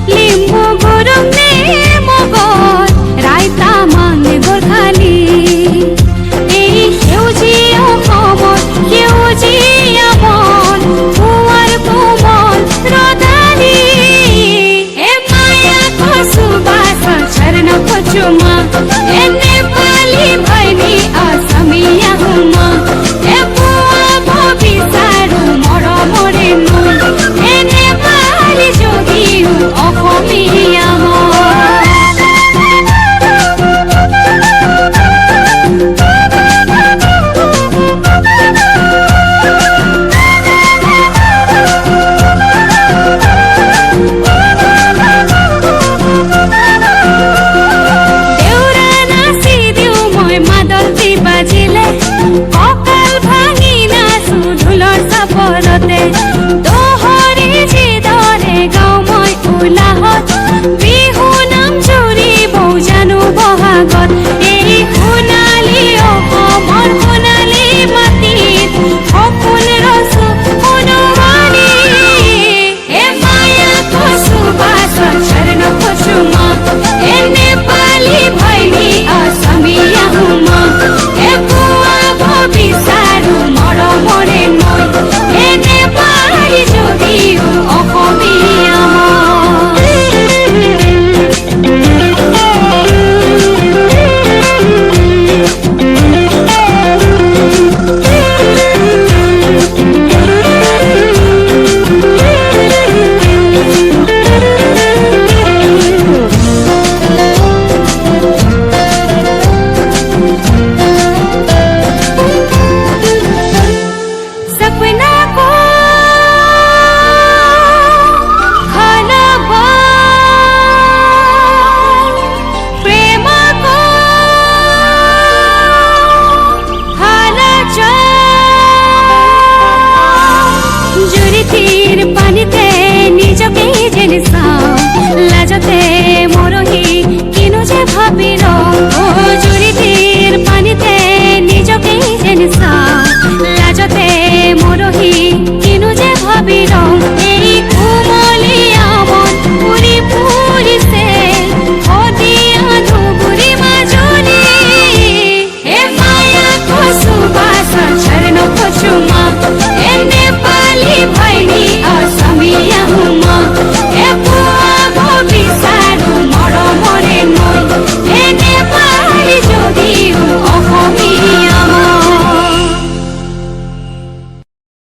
লিম্বু গরম নে মগর রাইতা মানে গোরখালি এই সেউজীয়া খবর সেউজীয়া মন কুয়ার কোমল রদালি এ মায়া কসু বাসা চরণ কচুমা এ নেপালি ভাইনি আসামিয়া হুমা এ বুয়া ভবি সারু মরমরে নই এ নেপালি যোগিও অসমীয়া বাজিলে ককাল ভাঙি নাচু ঢোলৰ চাপৰতে দোহৰে জিদৰে গাঁও মই উলাহত বিহু নাম জুৰিব জানো বহাগত এই সোণালী অসমৰ সোণালী মাটিত সপোন ৰচো সোণোৱালী এ মায়া কচু বাছত চৰণ কচুমা এ নেপালী ভাইনি আসামিয়া হুমা এ বুয়া ভবি সারু মৰমৰে নৈ এ নেপালী যদিও অসমীয়া सपना को खलबल प्रेम को हलचल জুৰিটিৰ পানীতে নিজকে যেন চাওঁ লাজতে মৰহি কিনো যে ভাবি ৰওঁ জুৰিটিৰ পানীতে নিজকে যেন চাওঁ লাজতে মৰহি কিনো যে ভাবি ৰওঁ